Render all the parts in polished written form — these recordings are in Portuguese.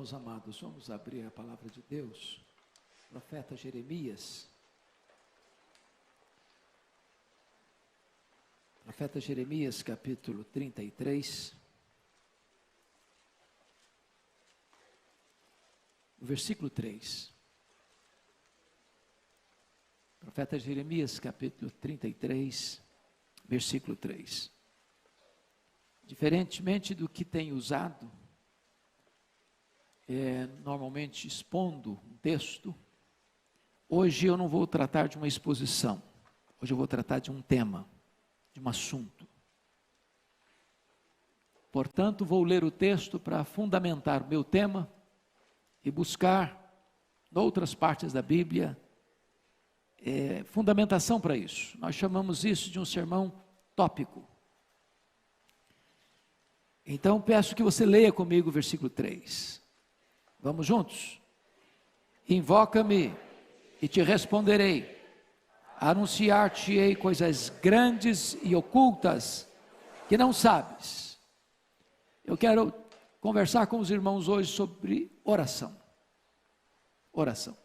Meus amados, vamos abrir a palavra de Deus, profeta Jeremias. Profeta Jeremias, capítulo 33, versículo 3. Profeta Jeremias, capítulo 33, versículo 3. Diferentemente do que tem usado, normalmente expondo um texto, hoje eu não vou tratar de uma exposição, hoje eu vou tratar de um tema, de um assunto. Portanto, vou ler o texto para fundamentar o meu tema e buscar, em outras partes da Bíblia, fundamentação para isso. Nós chamamos isso de um sermão tópico. Então, peço que você leia comigo o versículo 3. Vamos juntos? Invoca-me e te responderei. Anunciar-te-ei coisas grandes e ocultas que não sabes. Eu quero conversar com os irmãos hoje sobre oração. Oração.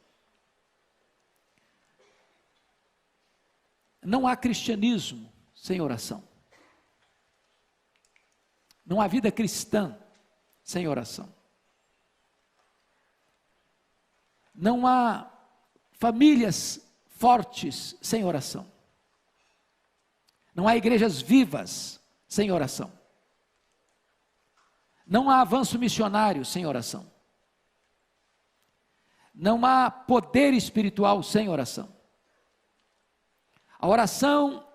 Não há cristianismo sem oração. Não há vida cristã sem oração. Não há famílias fortes sem oração. Não há igrejas vivas sem oração. Não há avanço missionário sem oração. Não há poder espiritual sem oração. A oração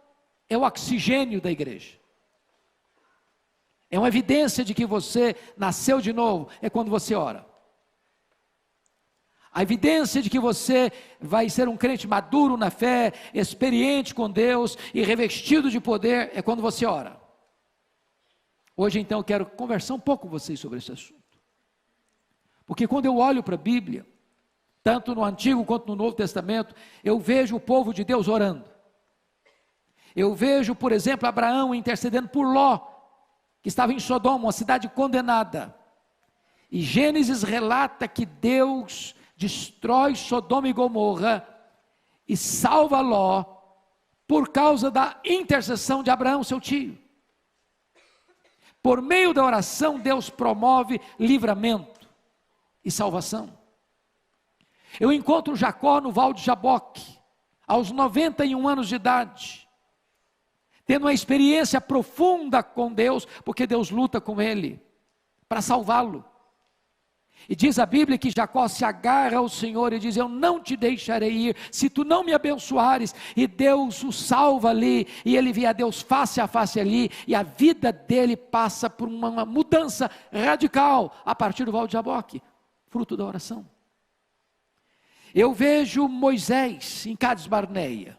é o oxigênio da igreja. É uma evidência de que você nasceu de novo, é quando você ora. A evidência de que você vai ser um crente maduro na fé, experiente com Deus e revestido de poder, é quando você ora. Hoje então eu quero conversar um pouco com vocês sobre esse assunto. Porque quando eu olho para a Bíblia, tanto no Antigo quanto no Novo Testamento, eu vejo o povo de Deus orando. Eu vejo, por exemplo, Abraão intercedendo por Ló, que estava em Sodoma, uma cidade condenada. E Gênesis relata que Deus destrói Sodoma e Gomorra e salva Ló por causa da intercessão de Abraão, seu tio. Por meio da oração, Deus promove livramento e salvação. Eu encontro Jacó no Val de Jaboque, aos 91 anos de idade, tendo uma experiência profunda com Deus, porque Deus luta com ele, para salvá-lo. E diz a Bíblia que Jacó se agarra ao Senhor e diz: eu não te deixarei ir, se tu não me abençoares. E Deus o salva ali, e ele vê a Deus face a face ali, e a vida dele passa por uma mudança radical, a partir do Val de Jaboque, fruto da oração. Eu vejo Moisés em Cades Barneia,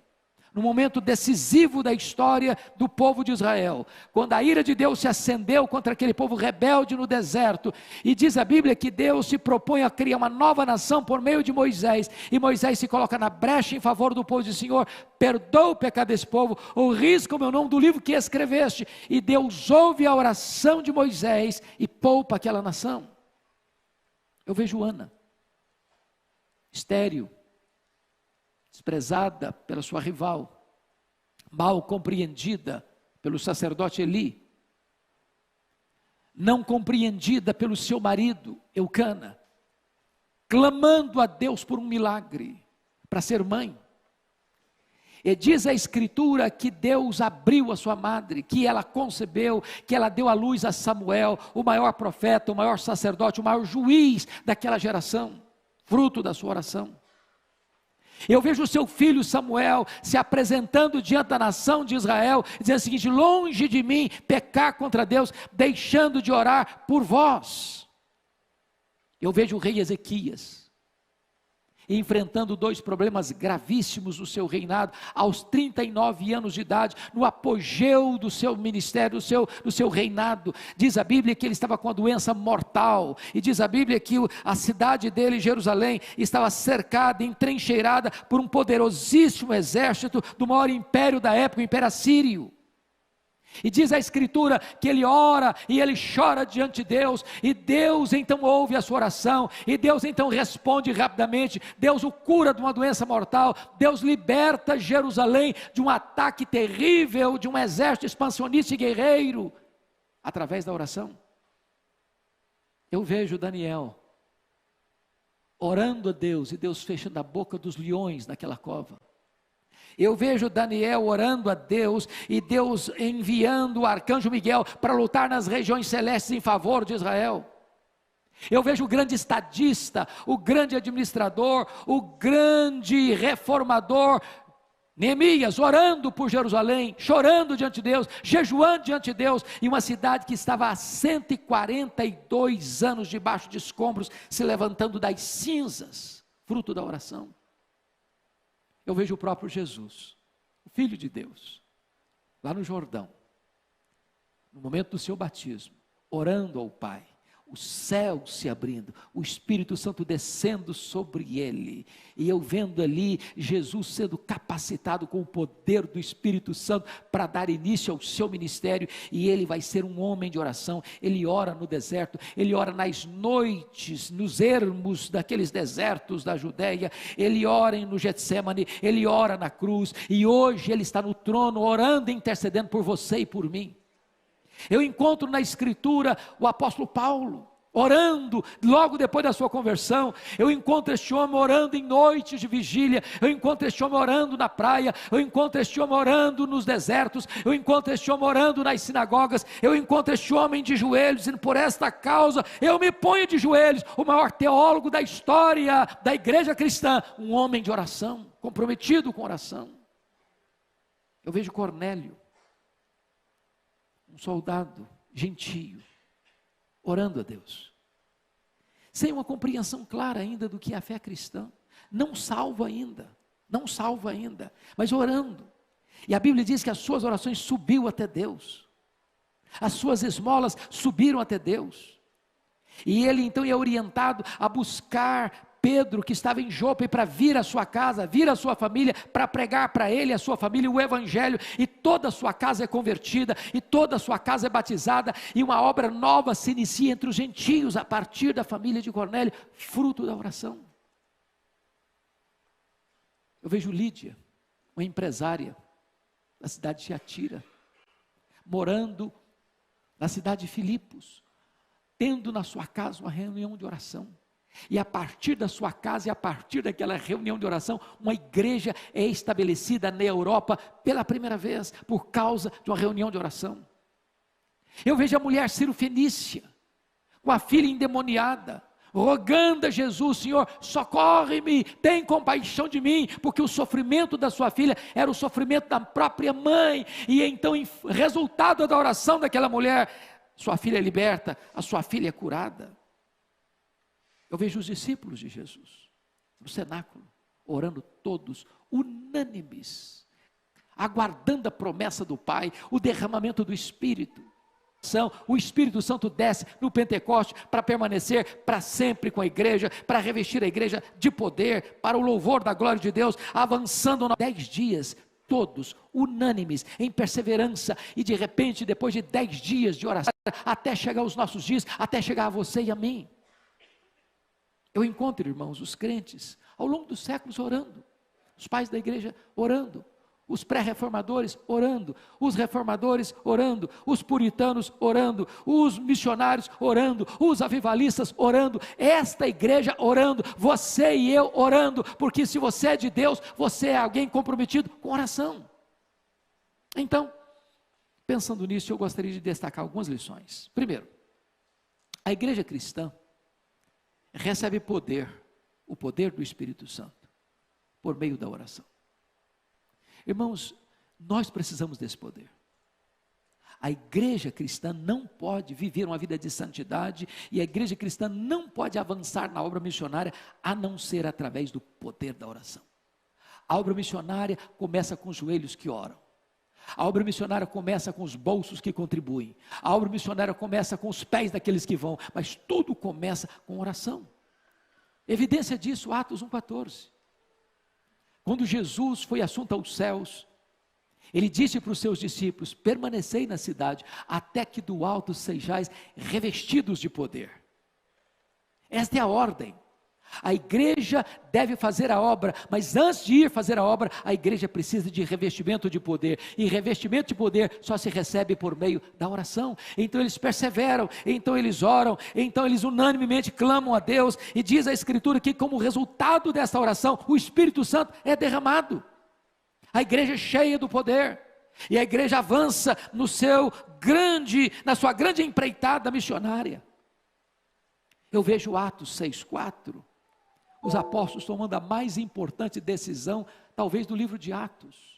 no momento decisivo da história do povo de Israel, quando a ira de Deus se acendeu contra aquele povo rebelde no deserto, e diz a Bíblia que Deus se propõe a criar uma nova nação por meio de Moisés, e Moisés se coloca na brecha em favor do povo e diz: Senhor, perdoa o pecado desse povo, ou risca o meu nome do livro que escreveste, e Deus ouve a oração de Moisés e poupa aquela nação. Eu vejo Ana, estéril, desprezada pela sua rival, mal compreendida pelo sacerdote Eli, não compreendida pelo seu marido Eucana, clamando a Deus por um milagre, para ser mãe. E diz a Escritura que Deus abriu a sua madre, que ela concebeu, que ela deu à luz a Samuel, o maior profeta, o maior sacerdote, o maior juiz daquela geração, fruto da sua oração. Eu vejo o seu filho Samuel se apresentando diante da nação de Israel, dizendo o seguinte: longe de mim pecar contra Deus, deixando de orar por vós. Eu vejo o rei Ezequias enfrentando dois problemas gravíssimos no seu reinado, aos 39 anos de idade, no apogeu do seu ministério, do seu reinado. Diz a Bíblia que ele estava com a doença mortal, e diz a Bíblia que a cidade dele, Jerusalém, estava cercada, entrincheirada por um poderosíssimo exército do maior império da época, o Império Assírio. E diz a Escritura que ele ora e ele chora diante de Deus, e Deus então ouve a sua oração, e Deus então responde rapidamente. Deus o cura de uma doença mortal, Deus liberta Jerusalém de um ataque terrível, de um exército expansionista e guerreiro, através da oração. Eu vejo Daniel orando a Deus, e Deus fechando a boca dos leões naquela cova. Eu vejo Daniel orando a Deus, e Deus enviando o arcanjo Miguel para lutar nas regiões celestes em favor de Israel. Eu vejo o grande estadista, o grande administrador, o grande reformador, Neemias, orando por Jerusalém, chorando diante de Deus, jejuando diante de Deus, e uma cidade que estava há 142 anos debaixo de escombros, se levantando das cinzas, fruto da oração. Eu vejo o próprio Jesus, o Filho de Deus, lá no Jordão, no momento do seu batismo, orando ao Pai, o céu se abrindo, o Espírito Santo descendo sobre ele, e eu vendo ali Jesus sendo capacitado com o poder do Espírito Santo para dar início ao seu ministério, e ele vai ser um homem de oração. Ele ora no deserto, ele ora nas noites, nos ermos daqueles desertos da Judéia, ele ora no Getsêmani, ele ora na cruz, e hoje ele está no trono orando e intercedendo por você e por mim. Eu encontro na Escritura o apóstolo Paulo, orando, logo depois da sua conversão. Eu encontro este homem orando em noites de vigília, eu encontro este homem orando na praia, eu encontro este homem orando nos desertos, eu encontro este homem orando nas sinagogas, eu encontro este homem de joelhos, dizendo: por esta causa eu me ponho de joelhos. O maior teólogo da história da igreja cristã, um homem de oração, comprometido com oração. Eu vejo Cornélio, um soldado gentio, orando a Deus, sem uma compreensão clara ainda do que é a fé cristã, não salvo ainda, mas orando. E a Bíblia diz que as suas orações subiu até Deus, as suas esmolas subiram até Deus, e ele então é orientado a buscar Pedro, que estava em Jope, para vir à sua casa, vir à sua família, para pregar para ele e a sua família o evangelho, e toda a sua casa é convertida, e toda a sua casa é batizada, e uma obra nova se inicia entre os gentios, a partir da família de Cornélio, fruto da oração. Eu vejo Lídia, uma empresária da cidade de Tiatira, morando na cidade de Filipos, tendo na sua casa uma reunião de oração. E a partir da sua casa e a partir daquela reunião de oração, uma igreja é estabelecida na Europa pela primeira vez, por causa de uma reunião de oração. Eu vejo a mulher Cirofenícia, com a filha endemoniada, rogando a Jesus: Senhor, socorre-me, tem compaixão de mim, porque o sofrimento da sua filha era o sofrimento da própria mãe. E então, resultado da oração daquela mulher, sua filha é liberta, a sua filha é curada. Eu vejo os discípulos de Jesus, no cenáculo, orando todos, unânimes, aguardando a promessa do Pai, o derramamento do Espírito. O Espírito Santo desce no Pentecoste para permanecer para sempre com a igreja, para revestir a igreja de poder, para o louvor da glória de Deus, avançando 10 dias, todos unânimes, em perseverança, e de repente, depois de 10 dias de oração, até chegar aos nossos dias, até chegar a você e a mim. Eu encontro, irmãos, os crentes, ao longo dos séculos orando, os pais da igreja orando, os pré-reformadores orando, os reformadores orando, os puritanos orando, os missionários orando, os avivalistas orando, esta igreja orando, você e eu orando, porque se você é de Deus, você é alguém comprometido com oração. Então, pensando nisso, eu gostaria de destacar algumas lições. Primeiro, a igreja cristã recebe poder, o poder do Espírito Santo, por meio da oração. Irmãos, nós precisamos desse poder. A igreja cristã não pode viver uma vida de santidade, e a igreja cristã não pode avançar na obra missionária, a não ser através do poder da oração. A obra missionária começa com os joelhos que oram. A obra missionária começa com os bolsos que contribuem. A obra missionária começa com os pés daqueles que vão, mas tudo começa com oração. Evidência disso, Atos 1,14. Quando Jesus foi assunto aos céus, Ele disse para os seus discípulos: permanecei na cidade, até que do alto sejais revestidos de poder. Esta é a ordem. A igreja deve fazer a obra, mas antes de ir fazer a obra, a igreja precisa de revestimento de poder, e revestimento de poder só se recebe por meio da oração. Então eles perseveram, então eles oram, então eles unanimemente clamam a Deus, e diz a Escritura que como resultado dessa oração, o Espírito Santo é derramado. A igreja é cheia do poder, e a igreja avança na sua grande empreitada missionária. Eu vejo Atos 6,4, os apóstolos tomando a mais importante decisão, talvez do livro de Atos.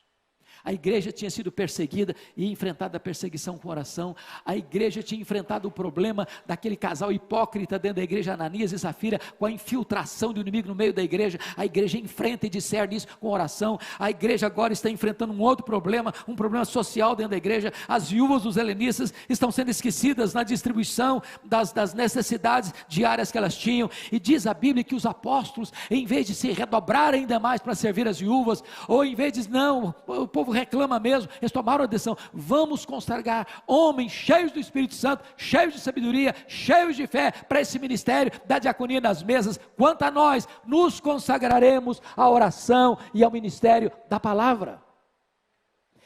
A igreja tinha sido perseguida e enfrentado a perseguição com oração. A igreja tinha enfrentado o problema daquele casal hipócrita dentro da igreja, Ananias e Safira, com a infiltração do inimigo no meio da igreja. A igreja enfrenta e discerne isso com oração. A igreja agora está enfrentando um outro problema, um problema social dentro da igreja. As viúvas dos helenistas estão sendo esquecidas na distribuição das necessidades diárias que elas tinham. E diz a Bíblia que os apóstolos, em vez de se redobrar ainda mais para servir as viúvas, ou em vez de, não, o povo reclama mesmo, eles tomaram a decisão: vamos consagrar homens cheios do Espírito Santo, cheios de sabedoria, cheios de fé, para esse ministério da diaconia nas mesas. Quanto a nós, nos consagraremos à oração e ao ministério da palavra.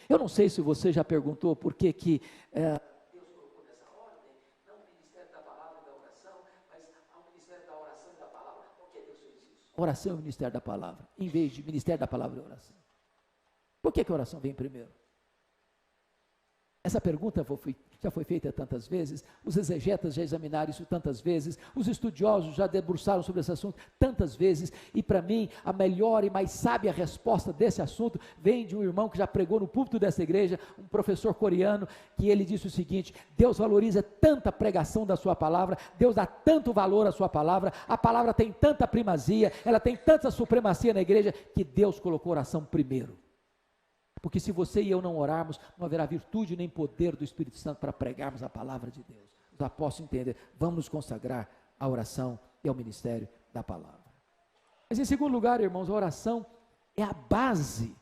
Eu não sei se você já perguntou por que Deus colocou nessa ordem, não o ministério da palavra e da oração, mas ao ministério da oração e da palavra. Por que Deus fez isso? Oração é o ministério da palavra, em vez de ministério da palavra e oração. Por que a oração vem primeiro? Essa pergunta já foi feita tantas vezes, os exegetas já examinaram isso tantas vezes, os estudiosos já debruçaram sobre esse assunto tantas vezes, e para mim, a melhor e mais sábia resposta desse assunto vem de um irmão que já pregou no púlpito dessa igreja, um professor coreano, que ele disse o seguinte: Deus valoriza tanta pregação da sua palavra, Deus dá tanto valor à sua palavra, a palavra tem tanta primazia, ela tem tanta supremacia na igreja, que Deus colocou a oração primeiro. Porque se você e eu não orarmos, não haverá virtude nem poder do Espírito Santo para pregarmos a palavra de Deus. Os apóstolos entendem, vamos nos consagrar à oração e ao ministério da palavra. Mas em segundo lugar, irmãos, a oração é a base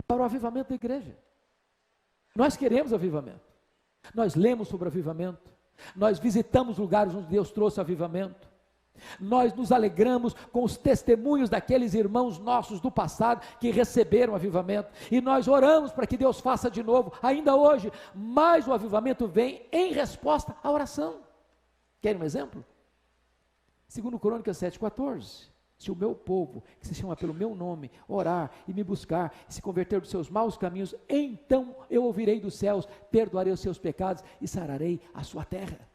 para o avivamento da igreja. Nós queremos avivamento, nós lemos sobre avivamento, nós visitamos lugares onde Deus trouxe avivamento, nós nos alegramos com os testemunhos daqueles irmãos nossos do passado que receberam avivamento, e nós oramos para que Deus faça de novo, ainda hoje, mas o avivamento vem em resposta à oração. Querem um exemplo? 2 Crônicas 7,14, se o meu povo, que se chama pelo meu nome, orar e me buscar, e se converter dos seus maus caminhos, então eu ouvirei dos céus, perdoarei os seus pecados e sararei a sua terra.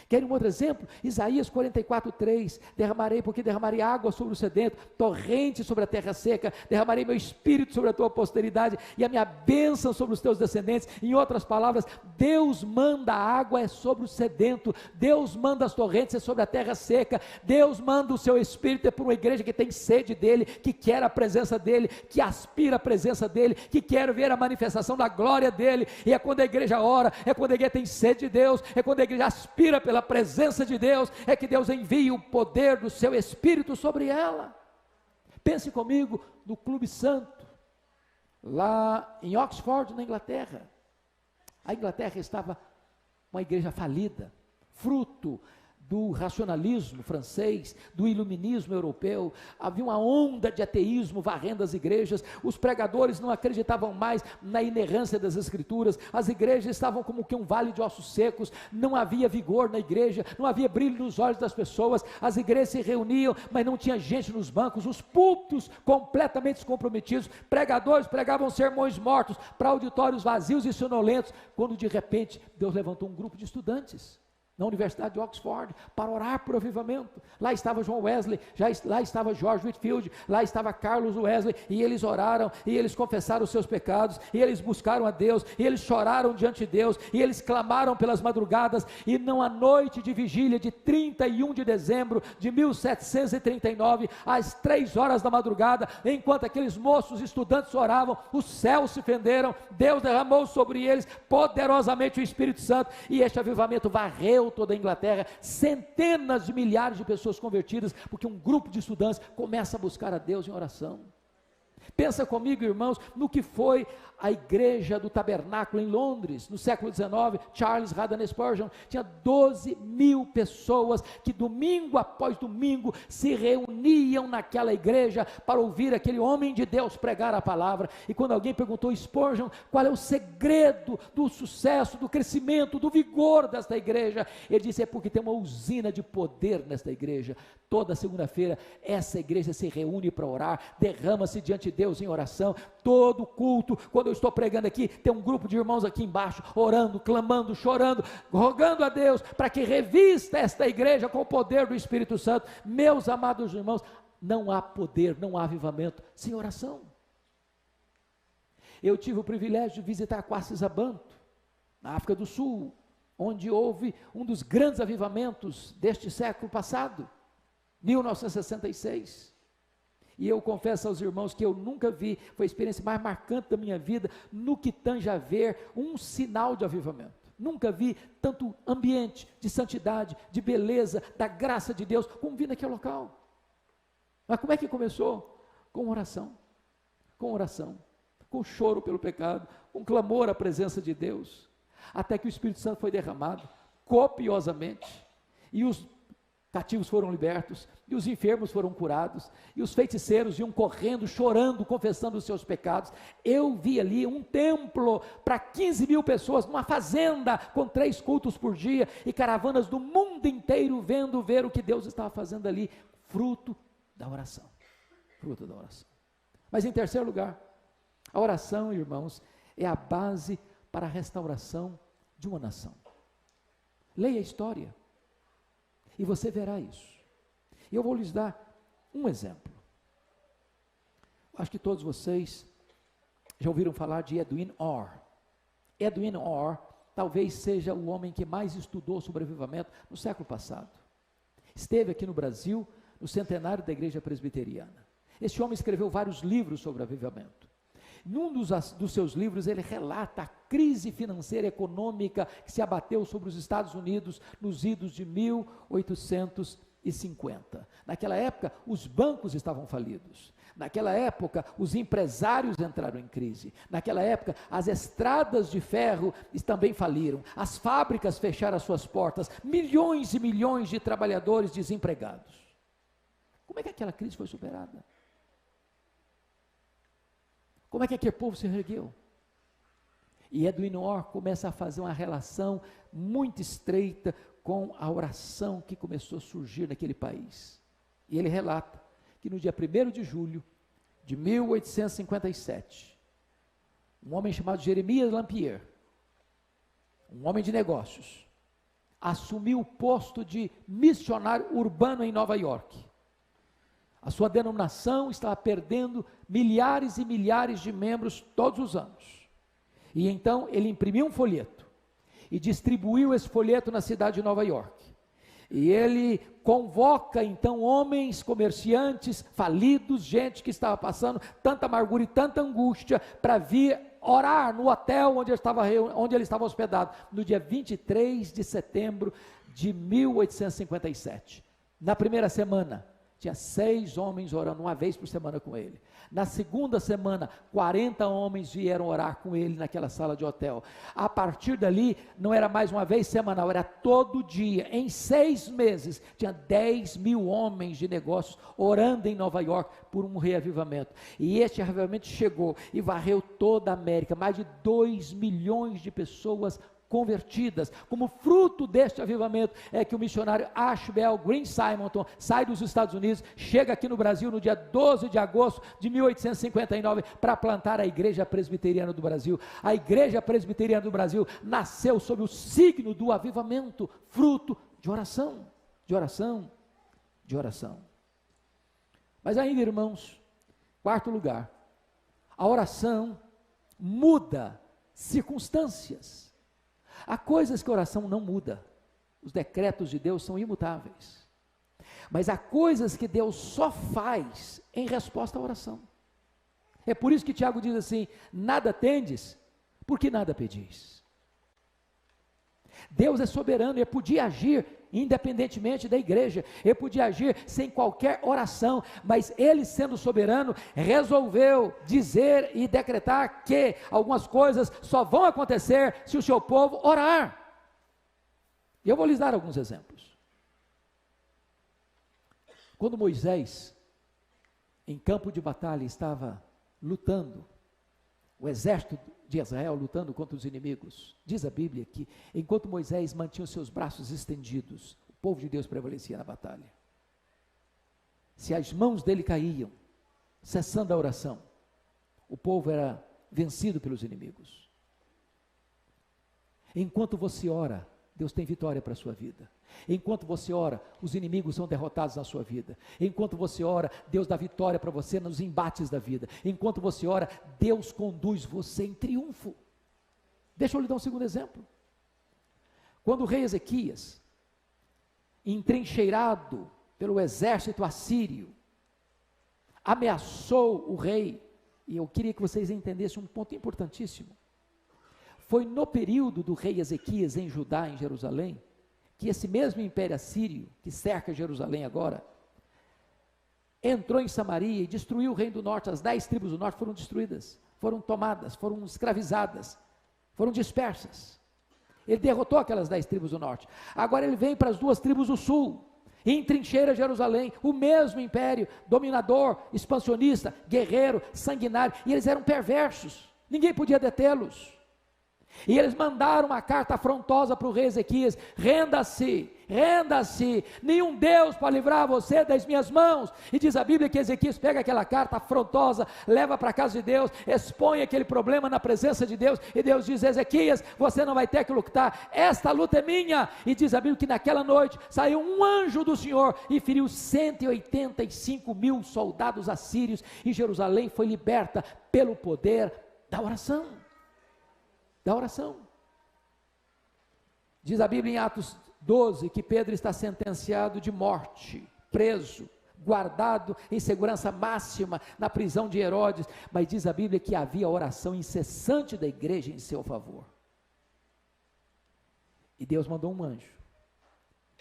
Querem um outro exemplo? Isaías 44,3, derramarei água sobre o sedento, torrente sobre a terra seca, derramarei meu espírito sobre a tua posteridade, e a minha bênção sobre os teus descendentes. Em outras palavras, Deus manda a água é sobre o sedento, Deus manda as torrentes é sobre a terra seca, Deus manda o seu espírito é para uma igreja que tem sede dele, que quer a presença dele, que aspira a presença dele, que quer ver a manifestação da glória dele. E é quando a igreja ora, é quando a igreja tem sede de Deus, é quando a igreja aspira pela presença de Deus, é que Deus envia o poder do seu Espírito sobre ela. Pense comigo no Clube Santo, lá em Oxford, na Inglaterra. A Inglaterra estava uma igreja falida, fruto do racionalismo francês, do iluminismo europeu. Havia uma onda de ateísmo varrendo as igrejas, os pregadores não acreditavam mais na inerrância das escrituras, as igrejas estavam como que um vale de ossos secos, não havia vigor na igreja, não havia brilho nos olhos das pessoas, as igrejas se reuniam, mas não tinha gente nos bancos, os púlpitos completamente descomprometidos, pregadores pregavam sermões mortos para auditórios vazios e sonolentos, quando de repente Deus levantou um grupo de estudantes na Universidade de Oxford, para orar por avivamento. Lá estava John Wesley, lá estava George Whitefield, lá estava Carlos Wesley, e eles oraram, e eles confessaram os seus pecados, e eles buscaram a Deus, e eles choraram diante de Deus, e eles clamaram pelas madrugadas, e numa noite de vigília de 31 de dezembro de 1739, às 3 horas da madrugada, enquanto aqueles moços estudantes oravam, os céus se fenderam, Deus derramou sobre eles poderosamente o Espírito Santo, e este avivamento varreu toda a Inglaterra, centenas de milhares de pessoas convertidas, porque um grupo de estudantes começa a buscar a Deus em oração. Pensa comigo, irmãos, no que foi a igreja do tabernáculo em Londres, no século XIX. Charles Haddon Spurgeon tinha 12 mil pessoas que domingo após domingo se reuniam naquela igreja para ouvir aquele homem de Deus pregar a palavra. E quando alguém perguntou, Spurgeon, qual é o segredo do sucesso, do crescimento, do vigor desta igreja, ele disse, é porque tem uma usina de poder nesta igreja. Toda segunda-feira essa igreja se reúne para orar, derrama-se diante de Deus em oração. Todo culto, quando eu estou pregando aqui, tem um grupo de irmãos aqui embaixo, orando, clamando, chorando, rogando a Deus para que revista esta igreja com o poder do Espírito Santo. Meus amados irmãos, não há poder, não há avivamento sem oração. Eu tive o privilégio de visitar Quassisabanto, na África do Sul, onde houve um dos grandes avivamentos deste século passado, 1966. E eu confesso aos irmãos que eu nunca vi, foi a experiência mais marcante da minha vida, no que tange a ver um sinal de avivamento. Nunca vi tanto ambiente de santidade, de beleza, da graça de Deus, como vi naquele local. Mas como é que começou? Com oração, com choro pelo pecado, com clamor à presença de Deus, até que o Espírito Santo foi derramado, copiosamente, e os cativos foram libertos, e os enfermos foram curados, e os feiticeiros iam correndo, chorando, confessando os seus pecados. Eu vi ali um templo para 15 mil pessoas, numa fazenda, com 3 cultos por dia, e caravanas do mundo inteiro ver o que Deus estava fazendo ali, fruto da oração, Mas em terceiro lugar, a oração, irmãos, é a base para a restauração de uma nação. Leia a história, e você verá isso. E eu vou lhes dar um exemplo. Acho que todos vocês já ouviram falar de Edwin Orr. Edwin Orr talvez seja o homem que mais estudou sobre avivamento no século passado. Esteve aqui no Brasil, no centenário da Igreja Presbiteriana. Este homem escreveu vários livros sobre avivamento. Num dos seus livros, ele relata a crise financeira e econômica que se abateu sobre os Estados Unidos nos idos de 1850. Naquela época, os bancos estavam falidos. Naquela época, os empresários entraram em crise. Naquela época, as estradas de ferro também faliram. As fábricas fecharam as suas portas. Milhões e milhões de trabalhadores desempregados. Como é que aquela crise foi superada? Como é que aquele povo se ergueu? E Edwin Orr começa a fazer uma relação muito estreita com a oração que começou a surgir naquele país. E ele relata que no dia 1º de julho de 1857, um homem chamado Jeremias Lampier, um homem de negócios, assumiu o posto de missionário urbano em Nova York. A sua denominação estava perdendo milhares e milhares de membros todos os anos. E então ele imprimiu um folheto e distribuiu esse folheto na cidade de Nova York. E ele convoca então homens, comerciantes, falidos, gente que estava passando tanta amargura e tanta angústia para vir orar no hotel onde ele estava hospedado, no dia 23 de setembro de 1857. Na primeira semana, tinha 6 homens orando uma vez por semana com ele. Na segunda semana, 40 homens vieram orar com ele naquela sala de hotel. A partir dali, não era mais uma vez semanal, era todo dia. Em 6 meses, tinha 10 mil homens de negócios orando em Nova York por um reavivamento. E este reavivamento chegou e varreu toda a América. Mais de 2 milhões de pessoas convertidas. Como fruto deste avivamento é que o missionário Ashbel Green Simonton sai dos Estados Unidos, chega aqui no Brasil no dia 12 de agosto de 1859 para plantar a Igreja Presbiteriana do Brasil. A Igreja Presbiteriana do Brasil nasceu sob o signo do avivamento, fruto de oração, de oração, de oração. Mas ainda, irmãos, quarto lugar, a oração muda circunstâncias. Há coisas que a oração não muda, os decretos de Deus são imutáveis, mas há coisas que Deus só faz em resposta à oração. É por isso que Tiago diz assim: nada tendes, porque nada pedis. Deus é soberano, Ele podia agir independentemente da igreja, Ele podia agir sem qualquer oração, mas Ele, sendo soberano, resolveu dizer e decretar que algumas coisas só vão acontecer se o seu povo orar. E eu vou lhes dar alguns exemplos. Quando Moisés, em campo de batalha, estava lutando, o exército de Israel lutando contra os inimigos, diz a Bíblia que enquanto Moisés mantinha os seus braços estendidos, o povo de Deus prevalecia na batalha. Se as mãos dele caíam, cessando a oração, o povo era vencido pelos inimigos. Enquanto você ora, Deus tem vitória para a sua vida. Enquanto você ora, os inimigos são derrotados na sua vida. Enquanto você ora, Deus dá vitória para você nos embates da vida. Enquanto você ora, Deus conduz você em triunfo. Deixa eu lhe dar um segundo exemplo. Quando o rei Ezequias, entrincheirado pelo exército assírio, ameaçou o rei, e eu queria que vocês entendessem um ponto importantíssimo. Foi no período do rei Ezequias em Judá, em Jerusalém, que esse mesmo império assírio, que cerca Jerusalém agora, entrou em Samaria e destruiu o reino do norte. As 10 tribos do norte foram destruídas, foram tomadas, foram escravizadas, foram dispersas. Ele derrotou aquelas 10 tribos do norte. Agora ele vem para as 2 tribos do sul, e entrincheira Jerusalém, o mesmo império, dominador, expansionista, guerreiro, sanguinário, e eles eram perversos, ninguém podia detê-los. E eles mandaram uma carta afrontosa para o rei Ezequias: renda-se, renda-se, nenhum Deus pode livrar você das minhas mãos. E diz a Bíblia que Ezequias pega aquela carta afrontosa, leva para a casa de Deus, expõe aquele problema na presença de Deus, e Deus diz: Ezequias, você não vai ter que lutar, esta luta é minha. E diz a Bíblia que naquela noite saiu um anjo do Senhor e feriu 185.000 soldados assírios, e Jerusalém foi liberta pelo poder da oração. Da oração. Diz a Bíblia em Atos 12 que Pedro está sentenciado de morte, preso, guardado em segurança máxima na prisão de Herodes, mas diz a Bíblia que havia oração incessante da igreja em seu favor. E Deus mandou um anjo,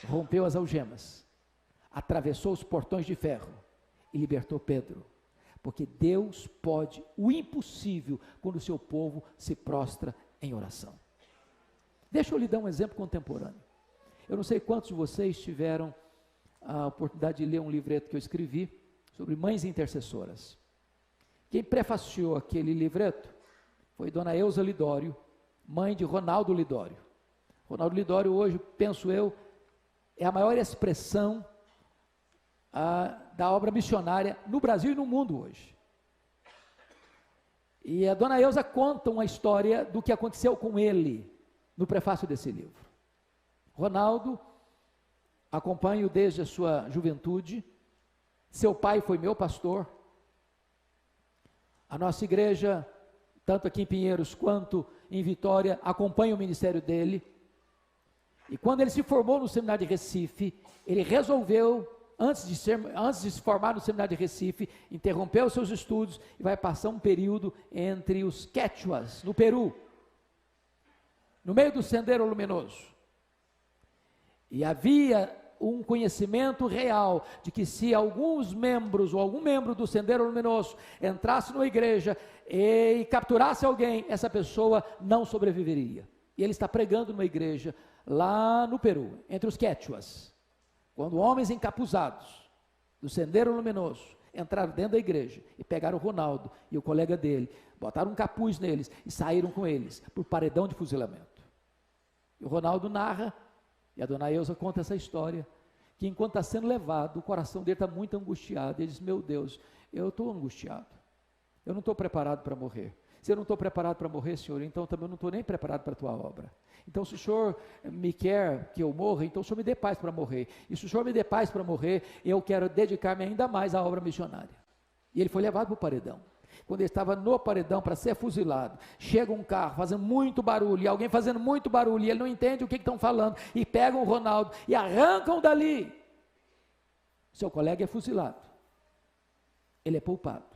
rompeu as algemas, atravessou os portões de ferro e libertou Pedro. Porque Deus pode o impossível quando o seu povo se prostra em oração. Deixa eu lhe dar um exemplo contemporâneo. Eu não sei quantos de vocês tiveram a oportunidade de ler um livreto que eu escrevi sobre mães intercessoras. Quem prefaciou aquele livreto foi Dona Eusa Lidório, mãe de Ronaldo Lidório. Ronaldo Lidório hoje, penso eu, é a maior expressão da obra missionária no Brasil e no mundo hoje. E a Dona Eusa conta uma história do que aconteceu com ele no prefácio desse livro. Ronaldo, acompanho desde a sua juventude, seu pai foi meu pastor, a nossa igreja, tanto aqui em Pinheiros quanto em Vitória, acompanha o ministério dele, e quando ele se formou no seminário de Recife, ele resolveu, antes de se formar no seminário de Recife, interrompeu os seus estudos e vai passar um período entre os Quechuas, no Peru, no meio do Sendero Luminoso. E havia um conhecimento real de que se alguns membros ou algum membro do Sendero Luminoso entrasse numa igreja e capturasse alguém, essa pessoa não sobreviveria. E ele está pregando numa igreja lá no Peru, entre os Quechuas. Quando homens encapuzados do Sendero Luminoso entraram dentro da igreja e pegaram o Ronaldo e o colega dele, botaram um capuz neles e saíram com eles por paredão de fuzilamento. E o Ronaldo narra, e a Dona Eusa conta essa história, que enquanto está sendo levado, o coração dele está muito angustiado. Ele diz: meu Deus, eu estou angustiado, eu não estou preparado para morrer. Se eu não estou preparado para morrer, Senhor, então também eu não estou nem preparado para a tua obra. Então, se o Senhor me quer que eu morra, então o Senhor me dê paz para morrer. E se o Senhor me dê paz para morrer, eu quero dedicar-me ainda mais à obra missionária. E ele foi levado para o paredão. Quando ele estava no paredão para ser fuzilado, chega um carro fazendo muito barulho, e alguém fazendo muito barulho, e ele não entende o que estão falando, e pegam o Ronaldo e arrancam dali. Seu colega é fuzilado, ele é poupado.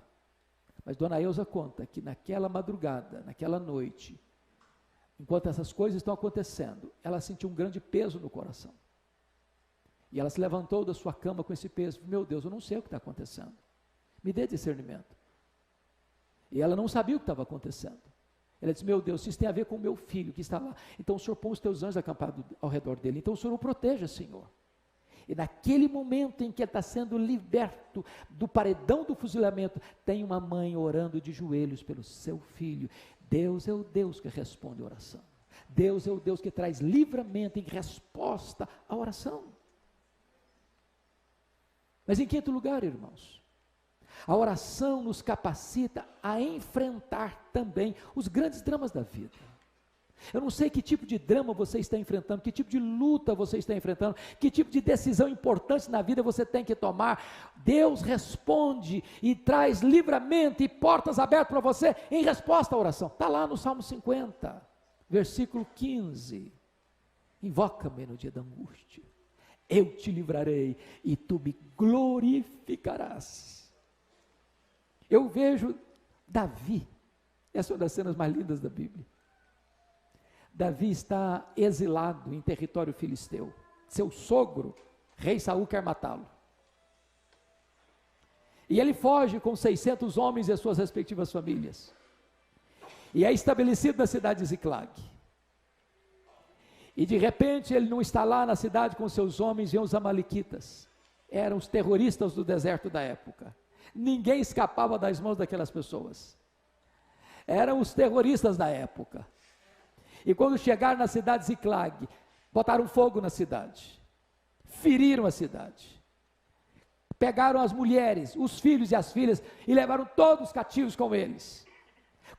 Mas Dona Eusa conta que naquela madrugada, naquela noite, Enquanto essas coisas estão acontecendo, ela sentiu um grande peso no coração. E ela se levantou da sua cama com esse peso. Meu Deus, eu não sei o que está acontecendo. Me dê discernimento. E ela não sabia o que estava acontecendo. Ela disse, meu Deus, isso tem a ver com o meu filho que está lá. Então o Senhor põe os teus anjos acampados ao redor dele. Então o Senhor o proteja, Senhor. E naquele momento em que ele está sendo liberto do paredão do fuzilamento, tem uma mãe orando de joelhos pelo seu filho. Deus é o Deus que responde a oração. Deus é o Deus que traz livramento em resposta à oração. Mas em quinto lugar, irmãos, a oração nos capacita a enfrentar também os grandes dramas da vida. Eu não sei que tipo de drama você está enfrentando, que tipo de luta você está enfrentando, que tipo de decisão importante na vida você tem que tomar. Deus responde e traz livramento e portas abertas para você em resposta à oração. Está lá no Salmo 50, versículo 15. Invoca-me no dia da angústia, eu te livrarei e tu me glorificarás. Eu vejo Davi, essa é uma das cenas mais lindas da Bíblia. Davi está exilado em território filisteu. Seu sogro, rei Saul, quer matá-lo. E ele foge com 600 homens e as suas respectivas famílias. E é estabelecido na cidade de Ziclag. E de repente ele não está lá na cidade com seus homens, vêm os amalequitas. Eram os terroristas do deserto da época. Ninguém escapava das mãos daquelas pessoas. Eram os terroristas da época. E quando chegaram na cidade de Ziclag, botaram fogo na cidade, feriram a cidade, pegaram as mulheres, os filhos e as filhas, e levaram todos cativos com eles.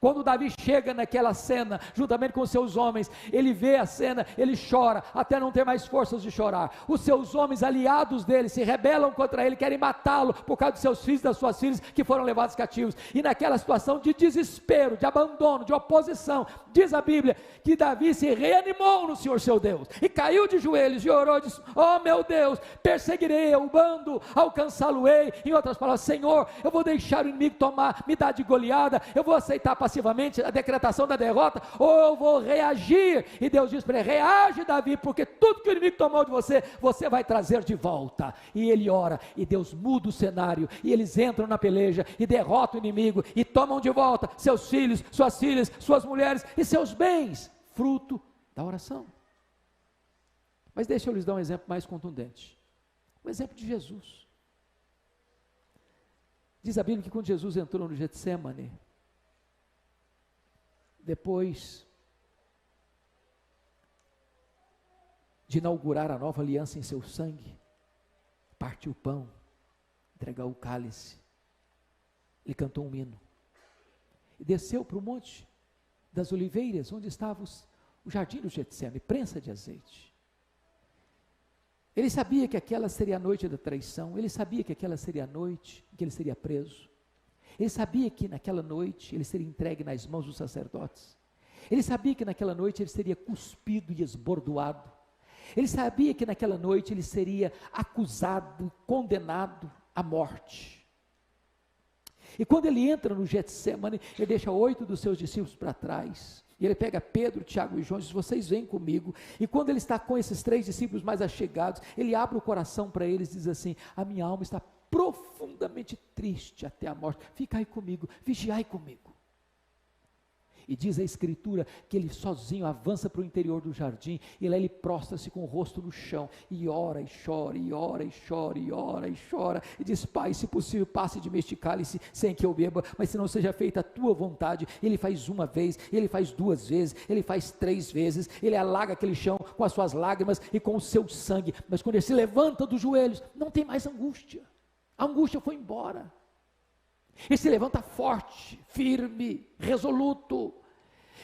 Quando Davi chega naquela cena, juntamente com seus homens, ele vê a cena, ele chora, até não ter mais forças de chorar. Os seus homens, aliados dele, se rebelam contra ele, querem matá-lo, por causa dos seus filhos e das suas filhas, que foram levados cativos. E naquela situação de desespero, de abandono, de oposição, diz a Bíblia, que Davi se reanimou no Senhor seu Deus, e caiu de joelhos, e orou, e disse, oh meu Deus, perseguirei o bando, alcançá-lo-ei. Em outras palavras, Senhor, eu vou deixar o inimigo tomar, me dar de goleada, eu vou aceitar passivamente a decretação da derrota, ou eu vou reagir. E Deus diz para ele, reage Davi, porque tudo que o inimigo tomou de você, você vai trazer de volta. E ele ora, e Deus muda o cenário, e eles entram na peleja, e derrotam o inimigo, e tomam de volta seus filhos, suas filhas, suas mulheres, e seus bens, fruto da oração. Mas deixa eu lhes dar um exemplo mais contundente, um exemplo de Jesus. Diz a Bíblia que quando Jesus entrou no Getsemane, depois de inaugurar a nova aliança em seu sangue, partiu o pão, entregou o cálice, ele cantou um hino, e desceu para o monte das oliveiras, onde estava o jardim do Getsemane, prensa de azeite. Ele sabia que aquela seria a noite da traição, ele sabia que aquela seria a noite em que ele seria preso. Ele sabia que naquela noite ele seria entregue nas mãos dos sacerdotes. Ele sabia que naquela noite ele seria cuspido e esbordoado. Ele sabia que naquela noite ele seria acusado, condenado à morte. E quando ele entra no Getsemane, ele deixa 8 dos seus discípulos para trás. E ele pega Pedro, Tiago e João e diz, vocês vêm comigo. E quando ele está com esses 3 discípulos mais achegados, ele abre o coração para eles e diz assim, a minha alma está profundamente triste até a morte, ficai comigo, vigiai comigo. E diz a Escritura que ele sozinho avança para o interior do jardim, e lá ele prostra-se com o rosto no chão, e ora e chora, e ora e chora, e ora e chora, e diz, Pai, se possível passe de mim este cálice sem que eu beba, mas se não seja feita a tua vontade. Ele faz uma vez, ele faz 2 vezes, ele faz 3 vezes, ele alaga aquele chão com as suas lágrimas e com o seu sangue, mas quando ele se levanta dos joelhos, não tem mais angústia, a angústia foi embora. Ele se levanta forte, firme, resoluto.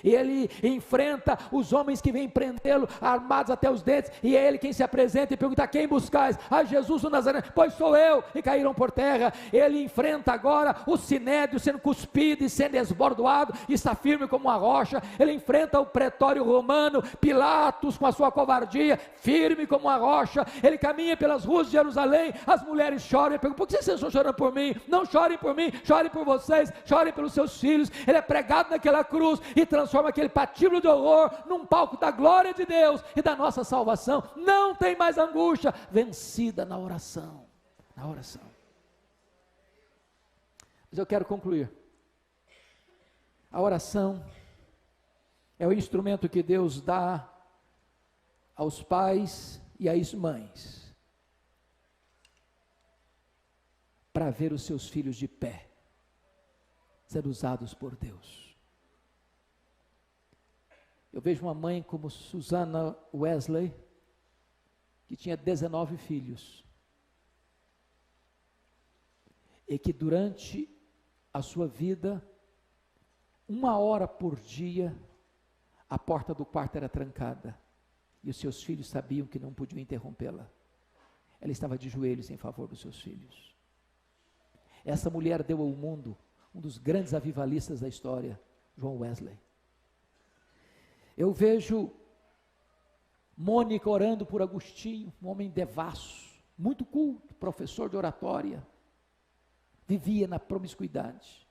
E ele enfrenta os homens que vêm prendê-lo, armados até os dentes, e é ele quem se apresenta e pergunta, quem buscais? Ah, Jesus o Nazareno, pois sou eu, e caíram por terra. Ele enfrenta agora o sinédrio sendo cuspido e sendo esbordoado, e está firme como uma rocha. Ele enfrenta o pretório romano, Pilatos com a sua covardia, firme como uma rocha. Ele caminha pelas ruas de Jerusalém, as mulheres choram, e perguntam, por que vocês estão chorando por mim? Não chorem por mim, chorem por vocês, chorem pelos seus filhos. Ele é pregado naquela cruz, e transforma aquele patíbulo de horror num palco da glória de Deus e da nossa salvação. Não tem mais angústia, vencida na oração, na oração. Mas eu quero concluir. A oração é o instrumento que Deus dá aos pais e às mães para ver os seus filhos de pé, sendo usados por Deus. Eu vejo uma mãe como Susana Wesley, que tinha 19 filhos, e que durante a sua vida, 1 hora por dia, a porta do quarto era trancada, e os seus filhos sabiam que não podiam interrompê-la. Ela estava de joelhos em favor dos seus filhos. Essa mulher deu ao mundo um dos grandes avivalistas da história, John Wesley. Eu vejo Mônica orando por Agostinho, um homem devasso, muito culto, professor de oratória, vivia na promiscuidade.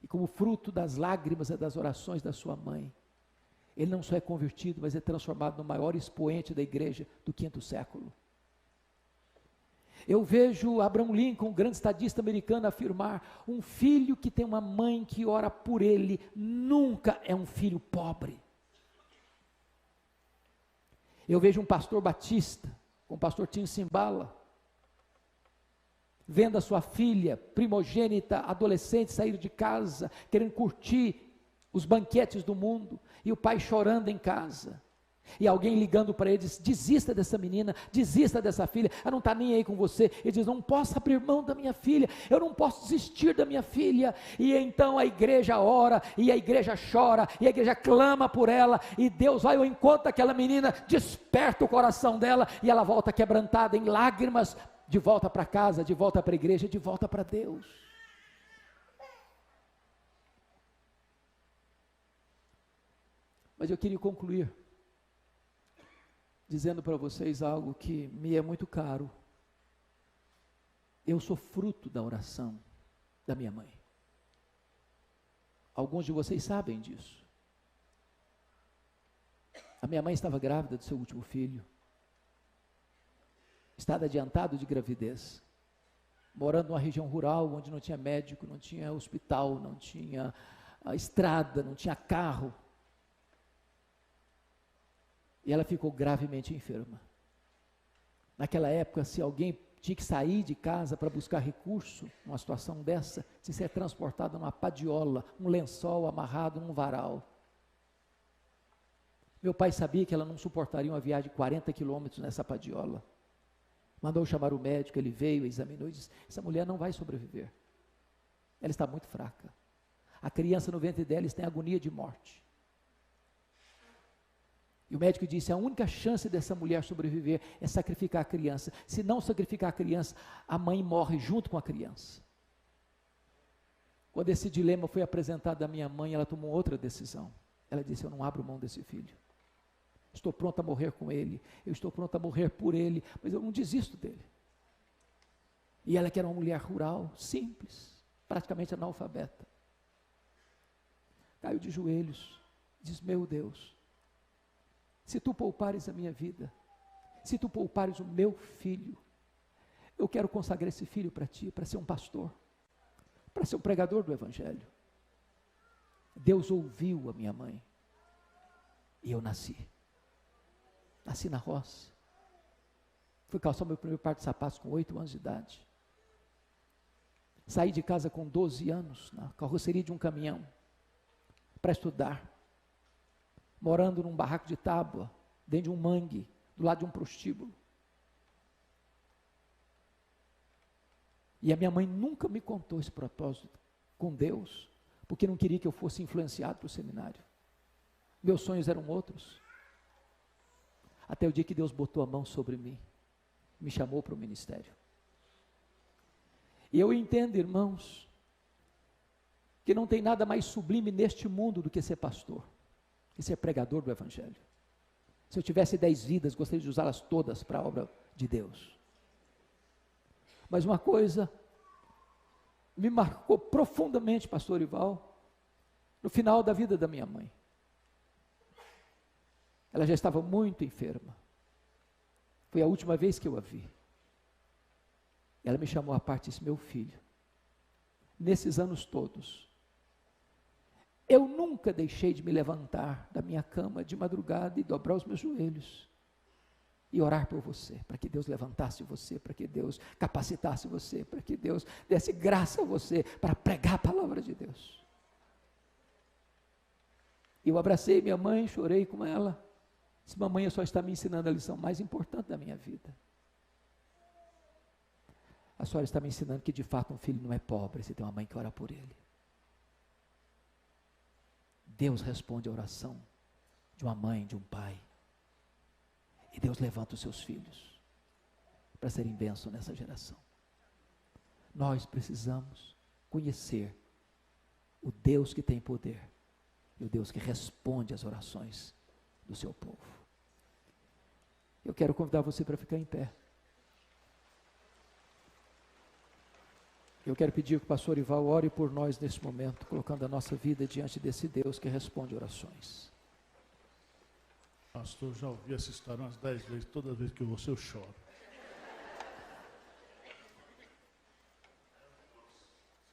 E como fruto das lágrimas e das orações da sua mãe, ele não só é convertido, mas é transformado no maior expoente da igreja do 5º século. Eu vejo Abraham Lincoln, um grande estadista americano, afirmar: um filho que tem uma mãe que ora por ele, nunca é um filho pobre. Eu vejo um pastor batista, com o pastor Tim Simbala, vendo a sua filha primogênita, adolescente, sair de casa, querendo curtir os banquetes do mundo, e o pai chorando em casa, e alguém ligando para ele, diz: desista dessa menina, desista dessa filha, ela não está nem aí com você. Ele diz: não posso abrir mão da minha filha, eu não posso desistir da minha filha. E então a igreja ora, e a igreja chora, e a igreja clama por ela, e Deus vai ao encontro daquela menina, desperta o coração dela, e ela volta quebrantada em lágrimas, de volta para casa, de volta para a igreja, de volta para Deus. Mas eu queria concluir dizendo para vocês algo que me é muito caro. Eu sou fruto da oração da minha mãe. Alguns de vocês sabem disso. A minha mãe estava grávida do seu último filho, estado adiantado de gravidez, morando numa região rural, onde não tinha médico, não tinha hospital, não tinha estrada, não tinha carro. E ela ficou gravemente enferma. Naquela época, se alguém tinha que sair de casa para buscar recurso, numa situação dessa, se ser transportado numa padiola, um lençol amarrado num varal. Meu pai sabia que ela não suportaria uma viagem de 40 quilômetros nessa padiola. Mandou chamar o médico, ele veio, examinou e disse: essa mulher não vai sobreviver. Ela está muito fraca. A criança no ventre dela está em agonia de morte. E o médico disse: a única chance dessa mulher sobreviver é sacrificar a criança. Se não sacrificar a criança, a mãe morre junto com a criança. Quando esse dilema foi apresentado à minha mãe, ela tomou outra decisão. Ela disse: eu não abro mão desse filho. Estou pronta a morrer com ele, eu estou pronta a morrer por ele, mas eu não desisto dele. E ela, que era uma mulher rural, simples, praticamente analfabeta, caiu de joelhos, diz: meu Deus, se tu poupares a minha vida, se tu poupares o meu filho, eu quero consagrar esse filho para ti, para ser um pastor, para ser um pregador do evangelho. Deus ouviu a minha mãe, e eu nasci na roça, fui calçar meu primeiro par de sapatos com 8 anos de idade, saí de casa com 12 anos, na carroceria de um caminhão, para estudar, morando num barraco de tábua, dentro de um mangue, do lado de um prostíbulo. E a minha mãe nunca me contou esse propósito com Deus, porque não queria que eu fosse influenciado para o seminário. Meus sonhos eram outros. Até o dia que Deus botou a mão sobre mim, me chamou para o ministério. E eu entendo, irmãos, que não tem nada mais sublime neste mundo do que ser pastor, que ser pregador do evangelho. Se eu tivesse 10 vidas, gostaria de usá-las todas para a obra de Deus. Mas uma coisa me marcou profundamente, pastor Ival, no final da vida da minha mãe. Ela já estava muito enferma. Foi a última vez que eu a vi. Ela me chamou à parte e disse: meu filho, nesses anos todos, eu nunca deixei de me levantar da minha cama de madrugada e dobrar os meus joelhos e orar por você, para que Deus levantasse você, para que Deus capacitasse você, para que Deus desse graça a você para pregar a palavra de Deus. Eu abracei minha mãe, chorei com ela, disse: mamãe, só está me ensinando a lição mais importante da minha vida. A senhora está me ensinando que de fato um filho não é pobre, se tem uma mãe que ora por ele. Deus responde a oração de uma mãe, de um pai. E Deus levanta os seus filhos para serem bênção nessa geração. Nós precisamos conhecer o Deus que tem poder e o Deus que responde às orações do seu povo. Eu quero convidar você para ficar em pé. Eu quero pedir que o pastor Ival ore por nós nesse momento, colocando a nossa vida diante desse Deus que responde orações. Pastor, eu já ouvi essa história umas 10 vezes, toda vez que eu choro.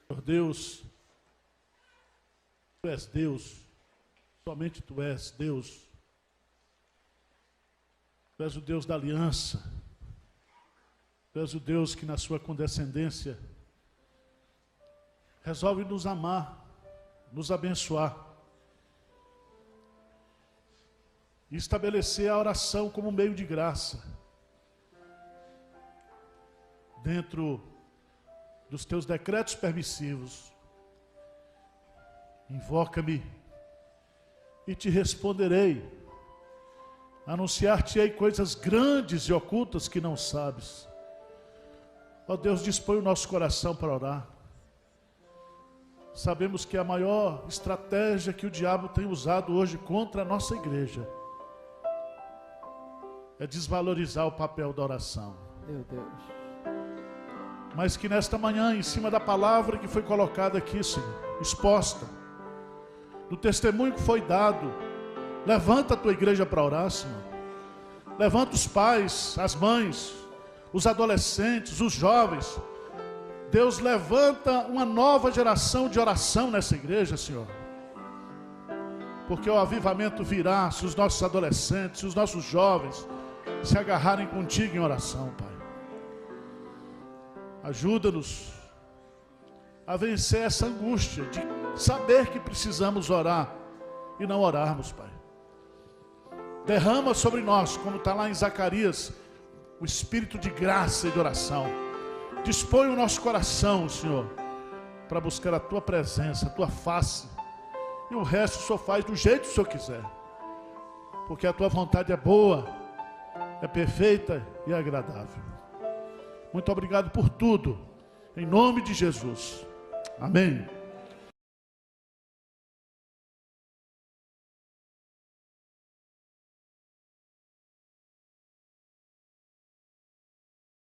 Senhor Deus, Tu és Deus, somente Tu és Deus. Tu és o Deus da aliança. Tu és o Deus que na sua condescendência resolve nos amar, nos abençoar. E estabelecer a oração como meio de graça. Dentro dos teus decretos permissivos. Invoca-me e te responderei. Anunciar-te-ei coisas grandes e ocultas que não sabes. Ó Deus, dispõe o nosso coração para orar. Sabemos que a maior estratégia que o diabo tem usado hoje contra a nossa igreja é desvalorizar o papel da oração. Meu Deus. Mas que nesta manhã, em cima da palavra que foi colocada aqui, Senhor, exposta, do testemunho que foi dado, levanta a tua igreja para orar, Senhor. Levanta os pais, as mães, os adolescentes, os jovens. Deus, levanta uma nova geração de oração nessa igreja, Senhor. Porque o avivamento virá se os nossos adolescentes, se os nossos jovens se agarrarem contigo em oração, Pai. Ajuda-nos a vencer essa angústia de saber que precisamos orar e não orarmos, Pai. Derrama sobre nós, como está lá em Zacarias, o espírito de graça e de oração. Dispõe o nosso coração, Senhor, para buscar a Tua presença, a Tua face. E o resto o Senhor faz do jeito que o Senhor quiser. Porque a Tua vontade é boa, é perfeita e agradável. Muito obrigado por tudo. Em nome de Jesus. Amém.